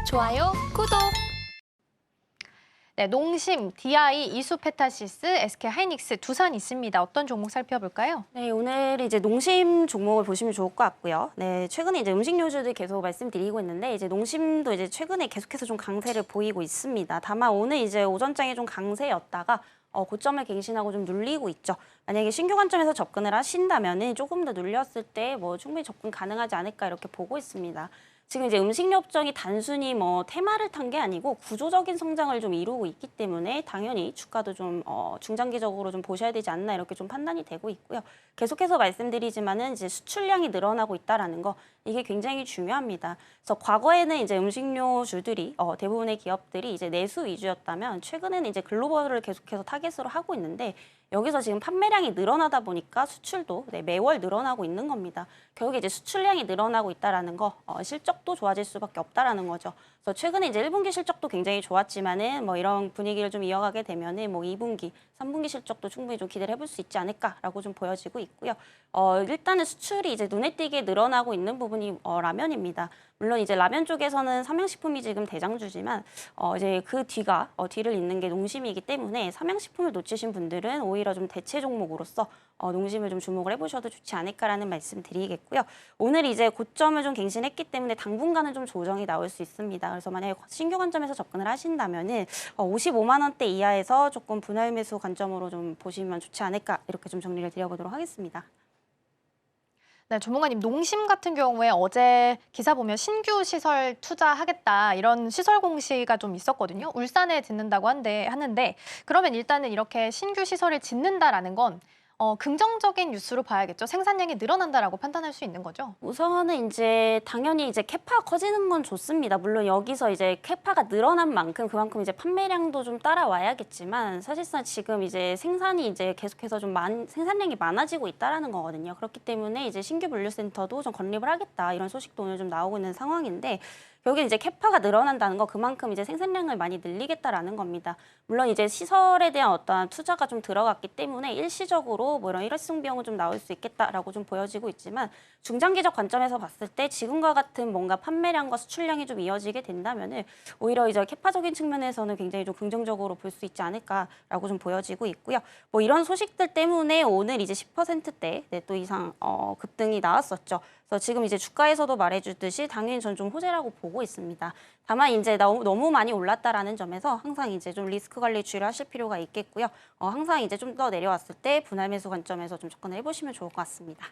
좋아요, 구독! 네, 농심, DI, 이수페타시스, SK하이닉스, 두산 있습니다. 어떤 종목 살펴볼까요? 네, 오늘 이제 농심 종목을 보시면 좋을 것 같고요. 네, 최근에 이제 음식료주들 계속 말씀드리고 있는데 이제 농심도 이제 최근에 계속해서 좀 강세를 보이고 있습니다. 다만 오늘 이제 오전장에 좀 강세였다가 고점을 갱신하고 좀 눌리고 있죠. 만약에 신규 관점에서 접근을 하신다면은 조금 더 눌렸을 때 뭐 충분히 접근 가능하지 않을까 이렇게 보고 있습니다. 지금 이제 음식료 업종이 단순히 뭐 테마를 탄 게 아니고 구조적인 성장을 좀 이루고 있기 때문에 당연히 주가도 좀 중장기적으로 좀 보셔야 되지 않나 이렇게 좀 판단이 되고 있고요. 계속해서 말씀드리지만은 이제 수출량이 늘어나고 있다라는 거 이게 굉장히 중요합니다. 그래서 과거에는 이제 음식료주들이 대부분의 기업들이 이제 내수 위주였다면 최근에는 이제 글로벌을 계속해서 타겟으로 하고 있는데 여기서 지금 판매량이 늘어나다 보니까 수출도 매월 늘어나고 있는 겁니다. 결국에 이제 수출량이 늘어나고 있다라는 거, 실적도 좋아질 수밖에 없다라는 거죠. 그래서 최근에 이제 1분기 실적도 굉장히 좋았지만은 뭐 이런 분위기를 좀 이어가게 되면은 뭐 2분기, 3분기 실적도 충분히 좀 기대를 해볼 수 있지 않을까라고 좀 보여지고 있고요. 일단은 수출이 이제 눈에 띄게 늘어나고 있는 부분이 라면입니다. 물론 이제 라면 쪽에서는 삼양식품이 지금 대장주지만 이제 그 뒤를 잇는 게 농심이기 때문에 삼양식품을 놓치신 분들은 오히려 좀 대체 종목으로서 농심을 좀 주목을 해보셔도 좋지 않을까라는 말씀 드리겠고요. 오늘 이제 고점을 좀 갱신했기 때문에 당분간은 좀 조정이 나올 수 있습니다. 그래서 만약에 신규 관점에서 접근을 하신다면은 55만 원대 이하에서 조금 분할 매수 관점으로 좀 보시면 좋지 않을까 이렇게 좀 정리를 드려보도록 하겠습니다. 네, 전문가님, 농심 같은 경우에 어제 기사 보면 신규 시설 투자하겠다 이런 시설 공시가 좀 있었거든요. 울산에 짓는다고 하는데 그러면 일단은 이렇게 신규 시설을 짓는다라는 건 긍정적인 뉴스로 봐야겠죠. 생산량이 늘어난다라고 판단할 수 있는 거죠. 우선은 이제 당연히 이제 캐파가 커지는 건 좋습니다. 물론 여기서 이제 캐파가 늘어난 만큼 그만큼 이제 판매량도 좀 따라와야겠지만 사실상 지금 이제 생산이 이제 계속해서 좀 생산량이 많아지고 있다라는 거거든요. 그렇기 때문에 이제 신규 분류센터도 좀 건립을 하겠다 이런 소식도 오늘 좀 나오고 있는 상황인데 결국에 이제 캐파가 늘어난다는 거 그만큼 이제 생산량을 많이 늘리겠다라는 겁니다. 물론 이제 시설에 대한 어떠한 투자가 좀 들어갔기 때문에 일시적으로 뭐 이런 일회성 비용은 좀 나올 수 있겠다라고 좀 보여지고 있지만 중장기적 관점에서 봤을 때 지금과 같은 뭔가 판매량과 수출량이 좀 이어지게 된다면은 오히려 이제 캐파적인 측면에서는 굉장히 좀 긍정적으로 볼 수 있지 않을까라고 좀 보여지고 있고요. 뭐 이런 소식들 때문에 오늘 이제 10%대 또 이상 급등이 나왔었죠. 그래서 지금 이제 주가에서도 말해주듯이 당연히 전 좀 호재라고 보고 있습니다. 다만 이제 너무 많이 올랐다라는 점에서 항상 이제 좀 리스크 관리 주의를 하실 필요가 있겠고요. 항상 이제 좀 더 내려왔을 때 분할 매수 관점에서 좀 접근을 해보시면 좋을 것 같습니다.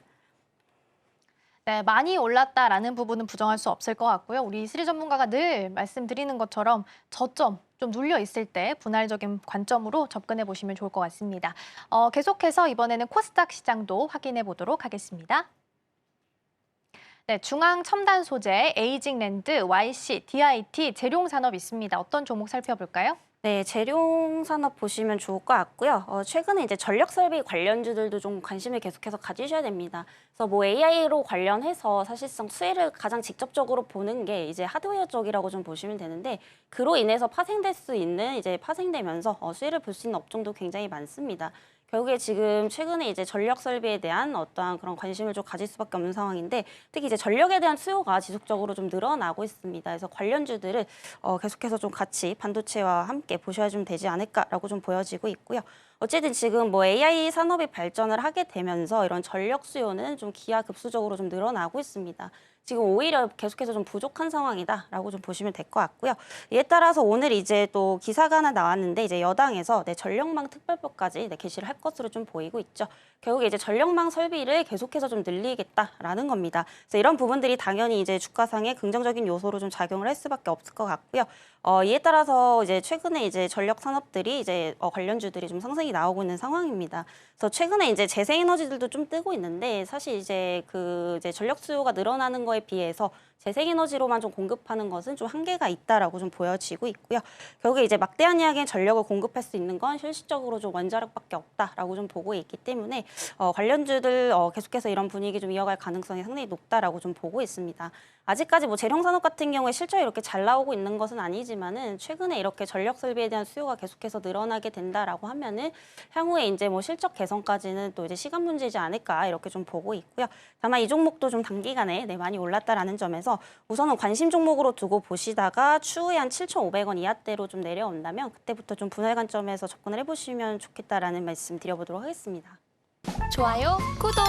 네, 많이 올랐다라는 부분은 부정할 수 없을 것 같고요. 우리 이슬이 전문가가 늘 말씀드리는 것처럼 저점 좀 눌려 있을 때 분할적인 관점으로 접근해 보시면 좋을 것 같습니다. 계속해서 이번에는 코스닥 시장도 확인해 보도록 하겠습니다. 네, 중앙 첨단 소재, 에이징랜드, YC, DIT, 재룡산업 있습니다. 어떤 종목 살펴볼까요? 네, 재룡 산업 보시면 좋을 것 같고요. 최근에 이제 전력 설비 관련주들도 좀 관심을 계속해서 가지셔야 됩니다. 그래서 뭐 AI로 관련해서 사실상 수혜를 가장 직접적으로 보는 게 이제 하드웨어 쪽이라고 좀 보시면 되는데 그로 인해서 파생될 수 있는 이제 파생되면서 수혜를 볼 수 있는 업종도 굉장히 많습니다. 결국에 지금 최근에 이제 전력 설비에 대한 어떠한 그런 관심을 좀 가질 수밖에 없는 상황인데 특히 이제 전력에 대한 수요가 지속적으로 좀 늘어나고 있습니다. 그래서 관련주들을 계속해서 좀 같이 반도체와 함께 보셔야 좀 되지 않을까라고 좀 보여지고 있고요. 어쨌든 지금 뭐 AI 산업이 발전을 하게 되면서 이런 전력 수요는 좀 기하급수적으로 좀 늘어나고 있습니다. 지금 오히려 계속해서 좀 부족한 상황이다라고 좀 보시면 될 것 같고요. 이에 따라서 오늘 이제 또 기사가 하나 나왔는데 이제 여당에서 전력망 특별법까지 개시를 할 것으로 좀 보이고 있죠. 결국에 이제 전력망 설비를 계속해서 좀 늘리겠다라는 겁니다. 그래서 이런 부분들이 당연히 이제 주가상의 긍정적인 요소로 좀 작용을 할 수밖에 없을 것 같고요. 이에 따라서 이제 최근에 이제 전력 산업들이 이제 관련주들이 좀 상승이 나오고 있는 상황입니다. 그래서 최근에 이제 재생에너지들도 좀 뜨고 있는데 사실 이제 이제 전력 수요가 늘어나는 거에 비해서 재생에너지로만 좀 공급하는 것은 좀 한계가 있다라고 좀 보여지고 있고요. 결국에 이제 막대한 양의 전력을 공급할 수 있는 건 실질적으로 좀 원자력밖에 없다라고 좀 보고 있기 때문에 관련주들 계속해서 이런 분위기 좀 이어갈 가능성이 상당히 높다라고 좀 보고 있습니다. 아직까지 뭐 재룡산업 같은 경우에 실적이 이렇게 잘 나오고 있는 것은 아니지만은 최근에 이렇게 전력 설비에 대한 수요가 계속해서 늘어나게 된다라고 하면은 향후에 이제 뭐 실적 개선까지는 또 이제 시간 문제지 않을까 이렇게 좀 보고 있고요. 다만 이 종목도 좀 단기간에 많이 올랐다라는 점에서 그래서 우선은 관심 종목으로 두고 보시다가 추후에 한 7,500원 이하대로 좀 내려온다면 그때부터 좀 분할 관점에서 접근을 해보시면 좋겠다라는 말씀 드려보도록 하겠습니다. 좋아요, 구독!